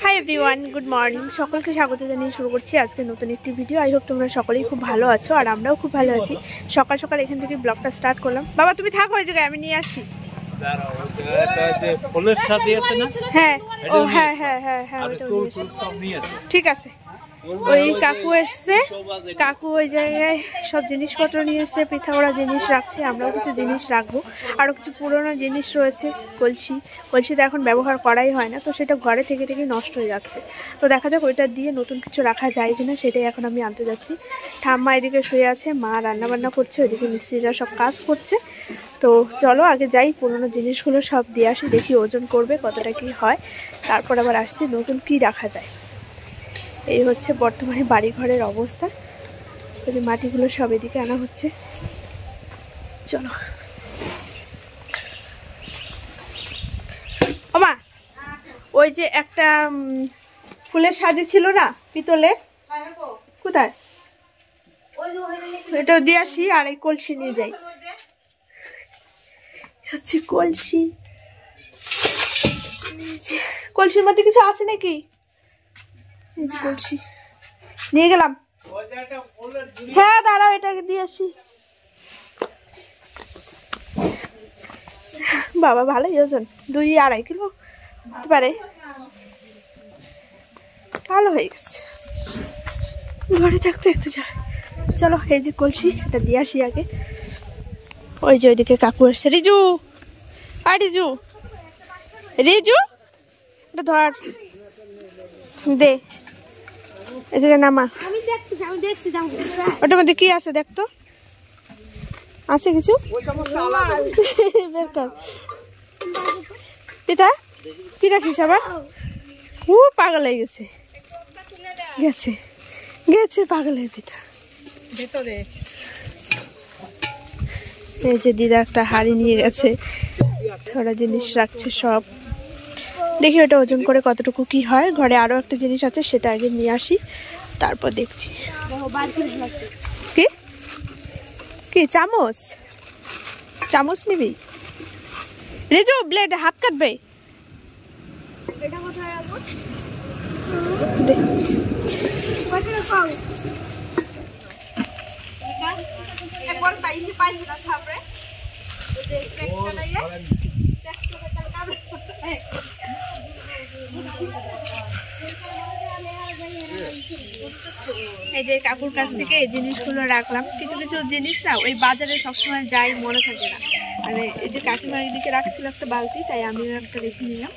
Hi everyone, good morning. সকলকে স্বাগত জানিয়ে শুরু করছি আজকে নতুন একটি ভিডিও। আই হোপ তোমরা সকলেই খুব ভালো আছো, আর আমরাও খুব ভালো আছি। সকাল সকাল এখান থেকে ব্লগটা স্টার্ট করলাম। বাবা তুমি থাকো ওই জায়গায়, আমি নিয়ে আসি। হ্যাঁ ও হ্যাঁ হ্যাঁ হ্যাঁ হ্যাঁ ঠিক আছে। ওই কাকু এসছে, কাকু ওই জায়গায় সব জিনিসপত্র নিয়ে এসছে, পিঠা ওরা জিনিস রাখছে, আমরাও কিছু জিনিস রাখবো। আরও কিছু পুরোনো জিনিস রয়েছে, কলসিতে এখন ব্যবহার করাই হয় না, তো সেটা ঘরে থেকে থেকে নষ্ট হয়ে যাচ্ছে। তো দেখা যাক ওইটা দিয়ে নতুন কিছু রাখা যায় কিনা, সেটাই এখন আমি আনতে যাচ্ছি। ঠাম্মা এদিকে শুয়ে আছে, মা রান্নাবান্না করছে, ওইদিকে মিস্ত্রিরা সব কাজ করছে। তো চলো আগে যাই, পুরোনো জিনিসগুলো সব দিয়ে আসি, দেখি ওজন করবে কতটা কি হয়, তারপর আবার আসছি নতুন কি রাখা যায়। এই হচ্ছে বর্তমানে বাড়িঘরের অবস্থা। ওই যে মাটিগুলো সব এদিকে আনা হচ্ছে। চলো ওমা, ওই যে একটা ফুলের সাজি ছিল না পিতলে, কোথায় এটা দিয়ে আসি, আর এই কলসি নিয়ে যাই। হচ্ছে কলসি, কলসির মধ্যে কিছু আছে নাকি? এই যে কলসি নিয়ে গেলাম। হ্যাঁ দাঁড়াও, এটাকে দিয়ে আসি। বাবা ভালোই ওজন, 2-2.5 কিলো হতে পারে। ভালো হয়ে গেছে, ঘরে থাকতে থাকতে যায়। চলো এই যে কলসি, এটা দিয়ে আসি আগে। ওই যে ওইদিকে কাকু আসছে। রিজু, আর রিজু, রিজু এটা ধর দে, এই জায়গায় নামা। ওটার মধ্যে কি আছে দেখতো, আছে কিছু বের কর। পিতা কি রাখিস আবার? পাগল হয়ে গেছে, গেছে গেছে পাগলের পিতা ভেতরে। এই যে দিদা একটা হাড়ি নিয়ে গেছে, ওরা জিনিস রাখছে সব। দেখি ওটা ওজন করে কতটুকু কি হয়। ঘরে আরো একটা জিনিস আছে, সেটা আগে নিয়ে আসি, তারপর দেখছি। কি কি চামচ, চামচ নিবি? রেজু ব্লেড হাত কাটবে। এই যে কাকুর কাছ থেকে এই জিনিসগুলো রাখলাম। কিছু কিছু জিনিস না ওই বাজারে সবসময় যাই মনে থাকে না, মানে এই যে কাকিমা এদিকে রাখছিল একটা বালতি, তাই আমিও একটা রেখে নিলাম।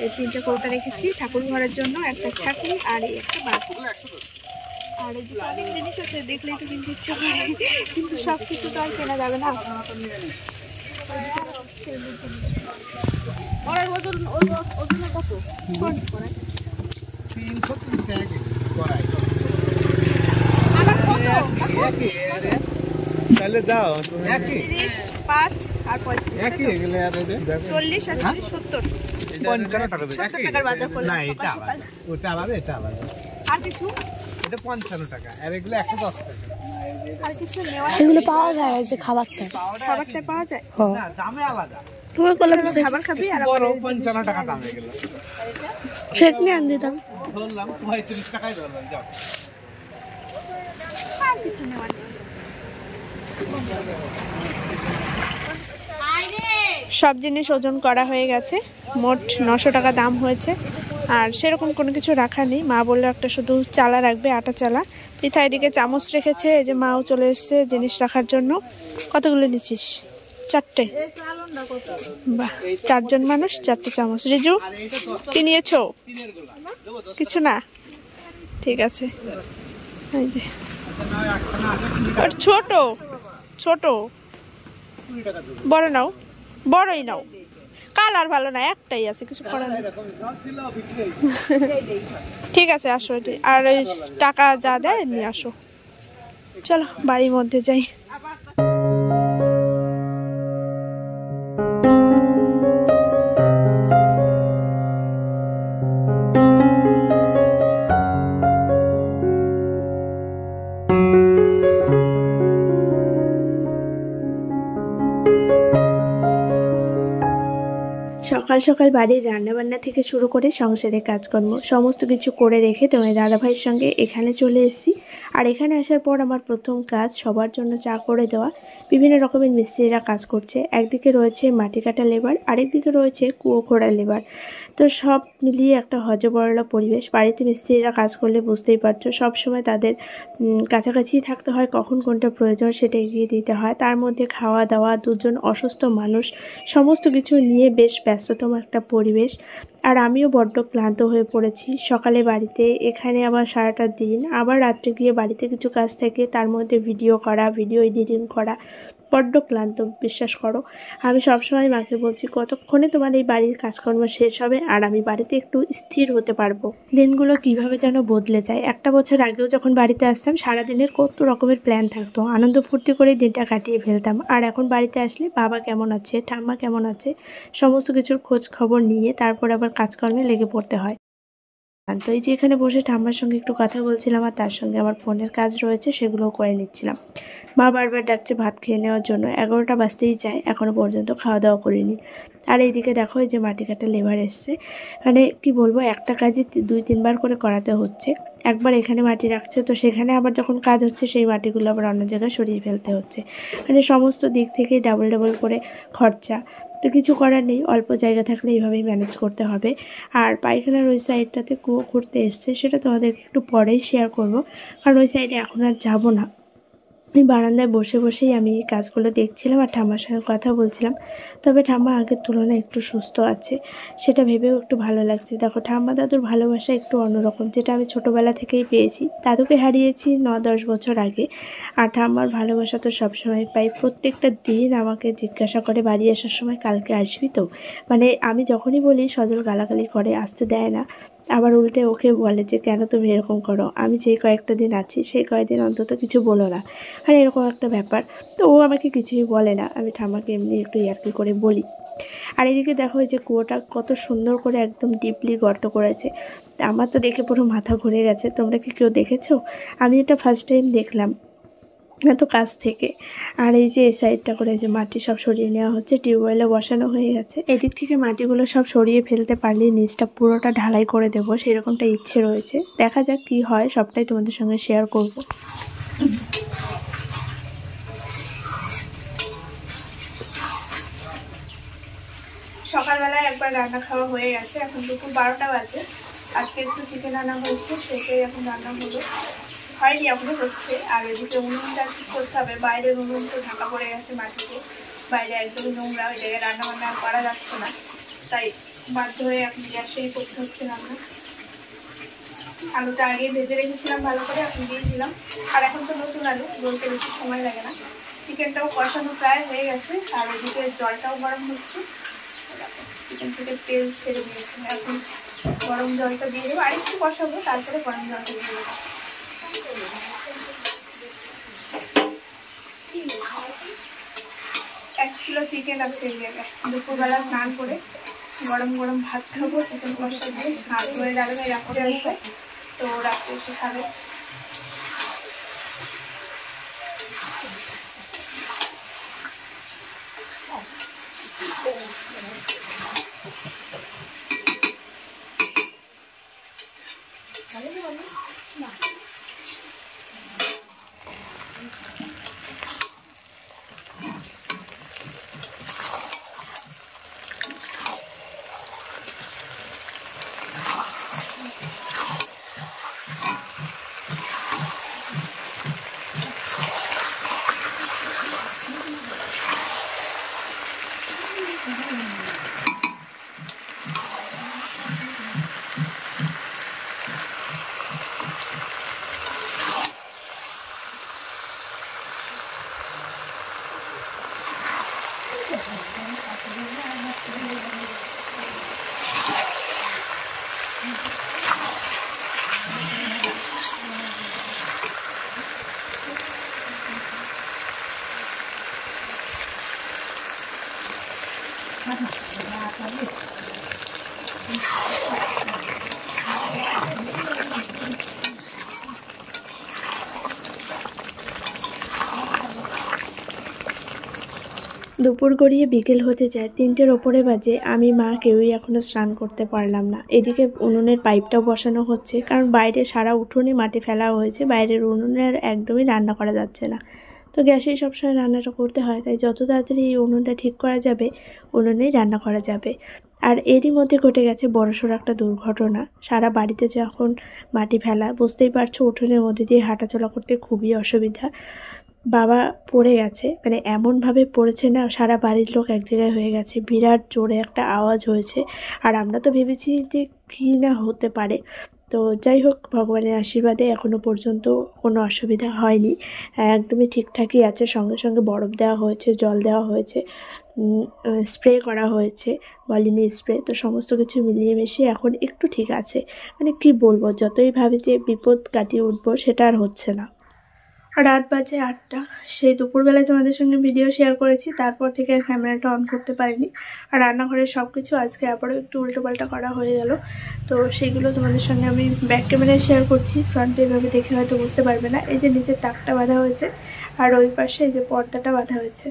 এই 3টে কৌটা রেখেছি ঠাকুর ঘরের জন্য, একটা ছাকনি আর এই একটা বালতি। আর এই অনেক জিনিস আছে, দেখলেই তো কিনতে ইচ্ছা করে, কিন্তু সব কিছু তো আর কেনা যাবে না। দাও 30, 5 আর 35, 40 আর 70 টাকার বাজার করলাম। আর কিছু এটা 55 টাকা, আর এগুলো 110 টাকা। আর কিছু নেওয়া, এগুলো পাওয়া যায় যে খাবারটা পাওয়া যায় না, দামে আলাদা। তোমার বললাম খাবার খাবি, আর বড় 55 টাকা দাম এগুলো। চেটনি আন দিতাম, ধরলাম 35 টাকায় ধরলাম। যাও, আর কিছু নেওয়া নেই। সব জিনিস ওজন করা হয়ে গেছে, মোট 900 টাকা দাম হয়েছে। আর সেরকম কোনো কিছু রাখা নেই। মা বললো একটা শুধু চালা রাখবে, আটা চালা। পিঠা এদিকে চামচ রেখেছে, এই যে মাও চলে এসছে জিনিস রাখার জন্য। কতগুলো নিচ্ছিস? 4টে। বাহ, 4 জন মানুষ 4টে চামচ। রিজু কি নিয়েছো? কিছু না, ঠিক আছে। এই যে ছোট ছোট, বড় নাও, বড়ই নাও। কালার ভালো না, একটাই আছে, কিছু করার নেই। ঠিক আছে আসো, আর ওই টাকা যা দেয় নিয়ে আসো। চলো বাড়ির মধ্যে যাই। সকাল সকাল বাড়ির রান্নাবান্না থেকে শুরু করে সংসারের কাজকর্ম সমস্ত কিছু করে রেখে তোমার দাদাভাইয়ের সঙ্গে এখানে চলে এসেছি। আর এখানে আসার পর আমার প্রথম কাজ সবার জন্য চা করে দেওয়া। বিভিন্ন রকমের মিস্ত্রিরা কাজ করছে, একদিকে রয়েছে মাটি কাটা লেবার, আরেকদিকে রয়েছে কুয়ো খোঁড়া লেবার। তো সব মিলিয়ে একটা হজবরলা পরিবেশ। বাড়িতে মিস্ত্রিরা কাজ করলে বুঝতেই পারছো সবসময় তাদের কাছাকাছি থাকতে হয়, কখন কোনটা প্রয়োজন সেটা এগিয়ে দিতে হয়। তার মধ্যে খাওয়া দাওয়া, দুজন অসুস্থ মানুষ, সমস্ত কিছু নিয়ে বেশ ব্যস্ততম একটা পরিবেশ। আর আমিও বড্ড ক্লান্ত হয়ে পড়েছি সকালে বাড়িতে, এখানে আবার সারাটা দিন, আবার রাত্রে গিয়ে বাড়িতে কিছু কাজ থেকে তার মধ্যে ভিডিও করা, ভিডিও এডিটিং করা, বড্ড ক্লান্ত বিশ্বাস করো। আমি সবসময় মাকে বলছি কতক্ষণে তোমার এই বাড়ির কাজকর্ম শেষ হবে আর আমি বাড়িতে একটু স্থির হতে পারবো। দিনগুলো কিভাবে যেন বদলে যায়। একটা বছর আগেও যখন বাড়িতে আসতাম সারাদিনের কত রকমের প্ল্যান থাকতো, আনন্দ ফুর্তি করেই দিনটা কাটিয়ে ফেলতাম। আর এখন বাড়িতে আসলে বাবা কেমন আছে, ঠাম্মা কেমন আছে, সমস্ত কিছুর খোঁজ খবর নিয়ে তারপর আবার কাজকর্মে লেগে পড়তে হয়। তো এই যে এখানে বসে ঠাম্মার সঙ্গে একটু কথা বলছিলাম আর তার সঙ্গে আমার ফোনের কাজ রয়েছে সেগুলোও করে নিচ্ছিলাম। মা বারবার ডাকছে ভাত খেয়ে নেওয়ার জন্য, 11টা বাজতেই যায়, এখনও পর্যন্ত খাওয়া দাওয়া করিনি। আর এইদিকে দেখো এই যে মাটি কাটা লেবার এসছে, মানে কি বলবো, একটা কাজই 2-3বার করে করাতে হচ্ছে। একবার এখানে মাটি রাখছে, তো সেখানে আবার যখন কাজ হচ্ছে সেই মাটিগুলো আবার অন্য জায়গায় সরিয়ে ফেলতে হচ্ছে, মানে সমস্ত দিক থেকেই ডাবল ডাবল করে খরচা। তো কিছু করার নেই, অল্প জায়গা থাকলে এইভাবেই ম্যানেজ করতে হবে। আর পায়খানার ওই সাইডটাতে কুয়ো করতে এসছে, সেটা তোমাদেরকে একটু পরেই শেয়ার করব, কারণ ওই সাইডে এখন আর যাবো না। এই বারান্দায় বসে বসেই আমি এই কাজগুলো দেখছিলাম আর ঠাম্মার সঙ্গে কথা বলছিলাম। তবে ঠাম্মা আগের তুলনায় একটু সুস্থ আছে, সেটা ভেবেও একটু ভালো লাগছে। দেখো ঠাম্মা দাদুর ভালোবাসা একটু অন্যরকম, যেটা আমি ছোটোবেলা থেকেই পেয়েছি। দাদুকে হারিয়েছি 9-10 বছর আগে, আর ঠাম্মার ভালোবাসা তো সবসময় পাই। প্রত্যেকটা দিন আমাকে জিজ্ঞাসা করে বাড়ি আসার সময় কালকে আসবি তো, মানে আমি যখনই বলি সজল গালাগালি করে, আসতে দেয় না। আবার উল্টে ওকে বলে যে কেন তুমি এরকম করো, আমি যেই কয়েকটা দিন আছি সেই কয়েকদিন অন্তত কিছু বলো না। আর এরকম একটা ব্যাপার, তো ও আমাকে কিছুই বলে না, আমি ঠাম্মাকে এমনি একটু ইয়ার্কি করে বলি। আর এদিকে দেখো এই যে কুয়োটা কত সুন্দর করে একদম ডিপলি গর্ত করেছে, আমার তো দেখে পুরো মাথা ঘুরে গেছে। তোমরা কি কেউ দেখেছো? আমি এটা ফার্স্ট টাইম দেখলাম এত কাছ থেকে। আর এই যে এই সাইডটা করে যে মাটি সব সরিয়ে নেওয়া হচ্ছে, টিউবওয়েলে বসানো হয়ে গেছে। এদিক থেকে মাটিগুলো সব সরিয়ে ফেলতে পারলে নিচটা পুরোটা ঢালাই করে দেবো, সেরকমটা ইচ্ছে রয়েছে। দেখা যাক কি হয়, সবটাই তোমাদের সঙ্গে শেয়ার করব। সকালবেলায় একবার রান্না খাওয়া হয়ে গেছে, এখন দুপুর 12টা বাজে। আজকে একটু চিকেন আনা হয়েছে, সেটাই এখন রান্না হলো, হয়নি এখনো হচ্ছে। আর এদিকে উনুনটা ঠিক করতে হবে, বাইরের উনুন তো ঢাকা পড়ে গেছে মাটিতে, বাইরে একদমই নোংরা, ওই জায়গায় রান্না বান্না করা যাচ্ছে না, তাই বাধ্য হয়ে এখন গ্যাসেই করতে হচ্ছে রান্না। আলুটা আগে ভেজে রেখেছিলাম ভালো করে, এখন দিয়ে দিলাম। আর এখন তো নতুন আলু, বলতে বেশি সময় লাগে না। চিকেনটাও কষানো প্রায় হয়ে গেছে, আর এদিকে জলটাও গরম হচ্ছে। চিকেন থেকে তেল ছেড়ে দিয়েছে, এখন গরম জলটা দিয়ে দেবো, আরেকটু কষাবো, তারপরে গরম জলটা দিয়ে দেবো। 1 কিলো চিকেন আছে এই জায়গায়। দুপুরবেলা স্নান করে গরম গরম ভাত খাবো চিকেন কষা দিয়ে, হাত ধরে দাঁড়াবে রাত্রে আসবে, তো রাত্রে এসে খাবে। দুপুর গড়িয়ে বিকেল হতে যায়, 3টের ওপরে বাজে। আমি মা কেউই এখনও স্নান করতে পারলাম না। এদিকে উনুনের পাইপটাও বসানো হচ্ছে, কারণ বাইরে সারা উঠোনে মাটি ফেলা হয়েছে, বাইরের উনুনে আর একদমই রান্না করা যাচ্ছে না। তো গ্যাসেই সবসময় রান্নাটা করতে হয়, তাই যত তাড়াতাড়ি এই উনুনটা ঠিক করা যাবে উনুনেই রান্না করা যাবে। আর এরই মধ্যে ঘটে গেছে বড়সড় একটা দুর্ঘটনা। সারা বাড়িতে যখন মাটি ফেলা, বুঝতেই পারছো উঠোনের মধ্যে দিয়ে হাঁটাচলা করতে খুবই অসুবিধা। বাবা পড়ে গেছে, মানে এমনভাবে পড়েছে না, সারা বাড়ির লোক এক জায়গায় হয়ে গেছে, বিরাট জোরে একটা আওয়াজ হয়েছে। আর আমরা তো ভেবেছি যে কী না হতে পারে। তো যাই হোক, ভগবানের আশীর্বাদে এখনও পর্যন্ত কোনো অসুবিধা হয়নি, একদমই ঠিকঠাকই আছে। সঙ্গে সঙ্গে বরফ দেওয়া হয়েছে, জল দেওয়া হয়েছে, স্প্রে করা হয়েছে, ভলিনি স্প্রে। তো সমস্ত কিছু মিলিয়ে মিশিয়ে এখন একটু ঠিক আছে। মানে কি বলবো, যতই ভাবি যে বিপদ কাটিয়ে উঠবো, সেটা আর হচ্ছে না। রাত বাজে 8টা। সেই দুপুরবেলায় তোমাদের সঙ্গে ভিডিও শেয়ার করেছি, তারপর থেকে আর ক্যামেরাটা অন করতে পারিনি। আর রান্নাঘরের সব কিছু আজকে আবারও একটু উল্টোপাল্টা করা হয়ে গেল। তো সেগুলো তোমাদের সঙ্গে আমি ব্যাক ক্যামেরায় শেয়ার করছি, ফ্রন্টে এভাবে দেখে হয়তো বুঝতে পারবে না। এই যে নিচের তাকটা বাঁধা হয়েছে, আর ওই পাশে এই যে পর্দাটা বাঁধা হয়েছে।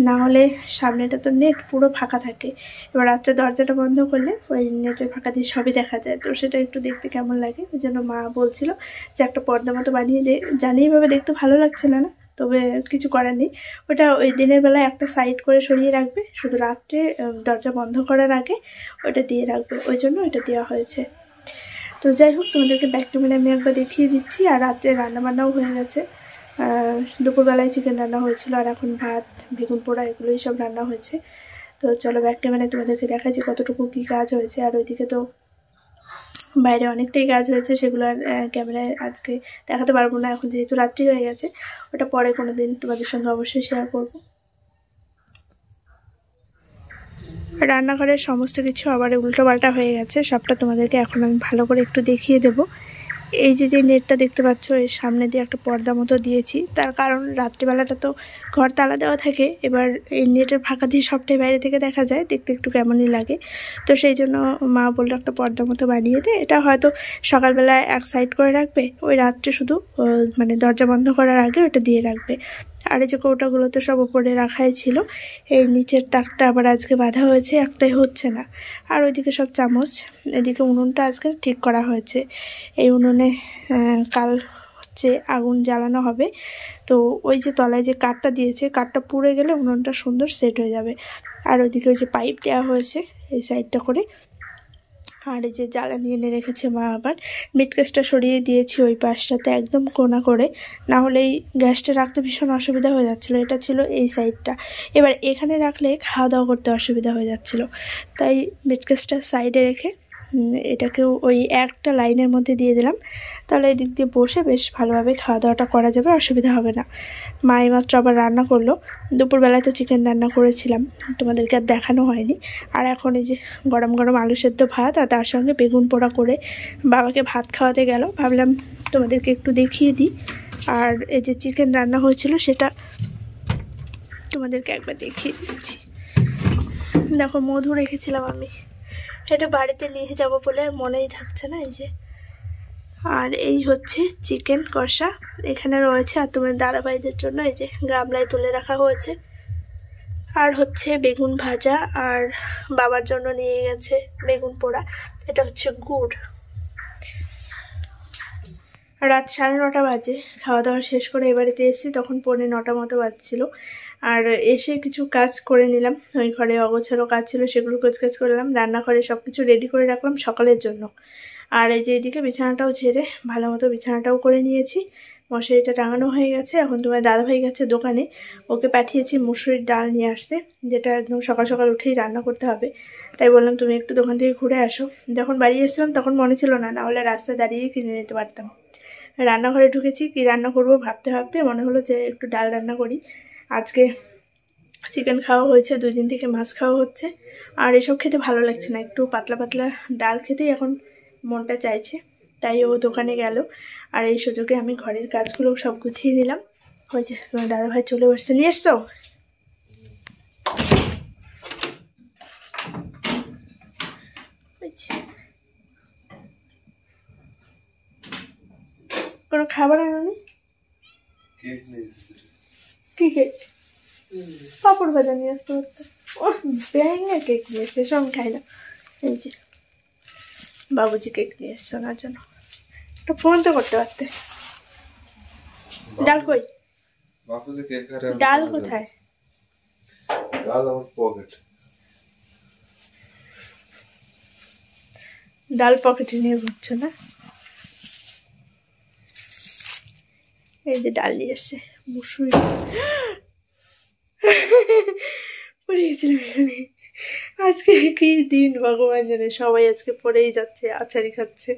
না হলে সামনেটা তো নেট পুরো ফাঁকা থাকে, এবার রাত্রে দরজাটা বন্ধ করলে ওই নেটের ফাঁকা দিয়ে সবই দেখা যায়। তো সেটা একটু দেখতে কেমন লাগে, ওই জন্য মা বলছিল যে একটা পর্দা মতো বানিয়ে দে। জানি এইভাবে দেখতে ভালো লাগছিল না, তবে কিছু করার নেই। ওটা ওই দিনের বেলায় একটা সাইড করে সরিয়ে রাখবে, শুধু রাত্রে দরজা বন্ধ করার আগে ওটা দিয়ে রাখবে, ওই জন্য ওইটা দেওয়া হয়েছে। তো যাই হোক, তোমাদেরকে ব্যাক ক্যামেরা আমি একবার দেখিয়ে দিচ্ছি। আর রাত্রে রান্নাবান্নাও হয়ে গেছে। দুপুরবেলায় চিকেন রান্না হয়েছিল, আর এখন ভাত, বেগুন পোড়া, এগুলোই সব রান্না হয়েছে। তো চলো ব্যাক ক্যামেরায় তোমাদেরকে দেখাই যে কতটুকু কী কাজ হয়েছে। আর ওইদিকে তো বাইরে অনেকটাই কাজ হয়েছে, সেগুলো আর ক্যামেরায় আজকে দেখাতে পারবো না, এখন যেহেতু রাত্রি হয়ে গেছে। ওটা পরে কোনো দিন তোমাদের সঙ্গে অবশ্যই শেয়ার করব। রান্নাঘরের সমস্ত কিছু আবার উল্টোপাল্টা হয়ে গেছে, সবটা তোমাদেরকে এখন আমি ভালো করে একটু দেখিয়ে দেবো। এই যে যে নেটটা দেখতে পাচ্ছ, এর সামনে দিয়ে একটা পর্দা মতো দিয়েছি, তার কারণ রাত্রিবেলাটা তো ঘর তালা দেওয়া থাকে, এবার এই নেটের ফাঁকা দিয়ে সবটাই বাইরে থেকে দেখা যায়, দেখতে একটু কেমনই লাগে। তো সেই জন্য মা বললো একটা পর্দা মতো বানিয়ে দে। এটা হয়তো সকালবেলা এক সাইড করে রাখবে, ওই রাত্রে শুধু মানে দরজা বন্ধ করার আগে ওটা দিয়ে রাখবে। আর এই যে কৌটাগুলো তো সব উপরে রাখাই ছিল, এই নিচের তাকটা আবার আজকে বাঁধা হয়েছে, একটাই হচ্ছে না। আর ওইদিকে সব চামচ, এদিকে উনুনটা আজকে ঠিক করা হয়েছে। এই উনুনে কাল হচ্ছে আগুন জ্বালানো হবে। তো ওই যে তলায় যে কাঠটা দিয়েছে, কাঠটা পুড়ে গেলে উনুনটা সুন্দর সেট হয়ে যাবে। আর ওইদিকে ওই যে পাইপ দেওয়া হয়েছে এই সাইডটা করে। আর এই যে জ্বালানি এনে রেখেছে মা, আবার মিট গ্যাসটা সরিয়ে দিয়েছি ওই পাশটাতে একদম কোনা করে, না হলে এই গ্যাসটা রাখতে ভীষণ অসুবিধা হয়ে যাচ্ছিলো। এটা ছিল এই সাইডটা, এবার এখানে রাখলে খাওয়া দাওয়া করতে অসুবিধা হয়ে যাচ্ছিলো, তাই মিট গ্যাসটা সাইডে রেখে এটাকেও ওই একটা লাইনের মধ্যে দিয়ে দিলাম। তাহলে এই দিক দিয়ে বসে বেশ ভালোভাবে খাওয়া দাওয়াটা করা যাবে, অসুবিধা হবে না। মা এইমাত্র আবার রান্না করলো, দুপুরবেলায় তো চিকেন রান্না করেছিলাম, তোমাদেরকে আর দেখানো হয়নি। আর এখন এই যে গরম গরম আলু সেদ্ধ ভাত, আর তার সঙ্গে বেগুন পোড়া করে বাবাকে ভাত খাওয়াতে গেল, ভাবলাম তোমাদেরকে একটু দেখিয়ে দিই। আর এই যে চিকেন রান্না হয়েছিল সেটা তোমাদেরকে একবার দেখিয়ে দিচ্ছি। দেখো মধু রেখেছিলাম আমি, এটা বাড়িতে নিয়ে যাব বলে মনেই থাকছে না, এই যে। আর এই হচ্ছে চিকেন কষা এখানে রয়েছে, আর তোমার দাদাভাইদের জন্য এই যে গামলায় তুলে রাখা হয়েছে। আর হচ্ছে বেগুন ভাজা, আর বাবার জন্য নিয়ে গেছে বেগুন পোড়া, এটা হচ্ছে গুড়। রাত 9:30 বাজে, খাওয়া দাওয়া শেষ করে এ বাড়িতে এসেছি, তখন 9:45 মতো বাজছিল। আর এসে কিছু কাজ করে নিলাম, ওই ঘরে অগোছালো কাজ ছিল সেগুলো কাজ করলাম, রান্নাঘরে সব কিছু রেডি করে রাখলাম সকালের জন্য। আর এই যে এদিকে বিছানাটাও ঝেড়ে ভালো মতো বিছানাটাও করে নিয়েছি, মশারিটা টাঙানো হয়ে গেছে। এখন তোমার দাদাভাই গেছে দোকানে, ওকে পাঠিয়েছি মুসুরির ডাল নিয়ে আসতে, যেটা একদম সকাল সকাল উঠেই রান্না করতে হবে। তাই বললাম তুমি একটু দোকান থেকে ঘুরে আসো। যখন বাড়ি এসেছিলাম তখন মনে ছিল না, নাহলে রাস্তায় দাঁড়িয়ে কিনে নিতে পারতাম। রান্নাঘরে ঢুকেছি, কি রান্না করব ভাবতে ভাবতে মনে হলো যে একটু ডাল রান্না করি। আজকে চিকেন খাওয়া হয়েছে, 2 দিন থেকে মাছ খাওয়া হচ্ছে, আর এসব খেতে ভালো লাগছে না, একটু পাতলা পাতলা ডাল খেতেই এখন মনটা চাইছে। তাই ও দোকানে গেল, আর এই সুযোগে আমি ঘরের কাজগুলো সব গুছিয়ে নিলাম। হয়েছে, তোমার দাদাভাই চলে বসছে, নিয়ে এসছো? কোনো খাবার আনোনি? কি কেক? পাপড় ভাজা নিয়ে আসতে পারতো। ও ব্যাঙে কেক নিয়ে এসছে, সব খাই না। এই যে বাবুজি কেক নিয়ে এসছে ওনার জন্য, একটা ফোন তো করতে পারতে। ডাল কই? বাপুজি কেক আর ডাল কোথায়? ডাল আমার পকেট। ডাল পকেটে নিয়ে ঘুরছো না? এই যে ডাল নিয়ে এসছে, মুসুরি পড়ে গেছিলাম এখানে। আজকে কি দিন ভগবান জানে, সবাই আজকে পড়েই যাচ্ছে, আচারি খাচ্ছে।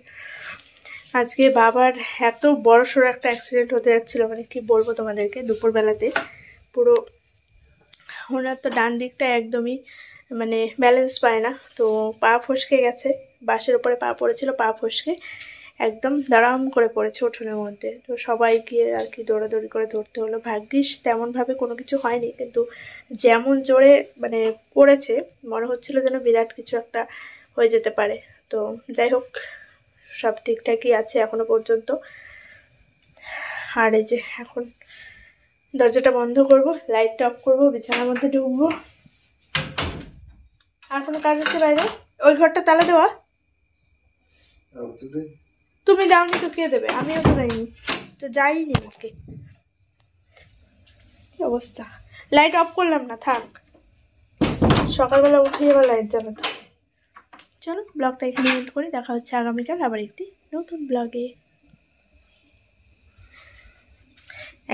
আজকে বাবার এত বড় সড়ো একটা অ্যাক্সিডেন্ট হতে যাচ্ছিল, মানে কি বলবো তোমাদেরকে, দুপুরবেলাতে পুরো ওনার তো ডান দিকটা একদমই মানে ব্যালেন্স পায় না, তো পা ফসকে গেছে, বাসের উপরে পা পড়েছিল, পা ফসকে একদম দাঁড়াম করে পড়েছে উঠোনের মধ্যে। তো সবাই গিয়ে আর কি দৌড়াদৌড়ি করে ধরতে হলো। ভাগ্যিস তেমনভাবে কোনো কিছু হয়নি, কিন্তু যেমন জোরে মানে পড়েছে মনে হচ্ছিল যেন বিরাট কিছু একটা হয়ে যেতে পারে। তো যাই হোক, সব ঠিকঠাকই আছে এখনো পর্যন্ত। আর এই যে এখন দরজাটা বন্ধ করব, লাইটটা অফ করবো, বিছানার মধ্যে ঢুকবো। আর কোনো কাজ আছে বাইরে? ওই ঘরটা তালা দেওয়া? তুমি দাওনি তো কে দেবে? আমিও তো দেয়নি, তো যাইনি আজকে। কি অবস্থা, লাইট অফ করলাম না, থাক, সকালবেলা উঠে আবার লাইট জ্বালাতে। চলো ব্লগটা এখানে এন্ড করি, দেখা হচ্ছে আগামীকাল আবার একটি নতুন ব্লগে।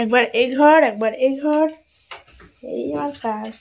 একবার এই ঘর, একবার এই ঘর, এই আমার কাজ।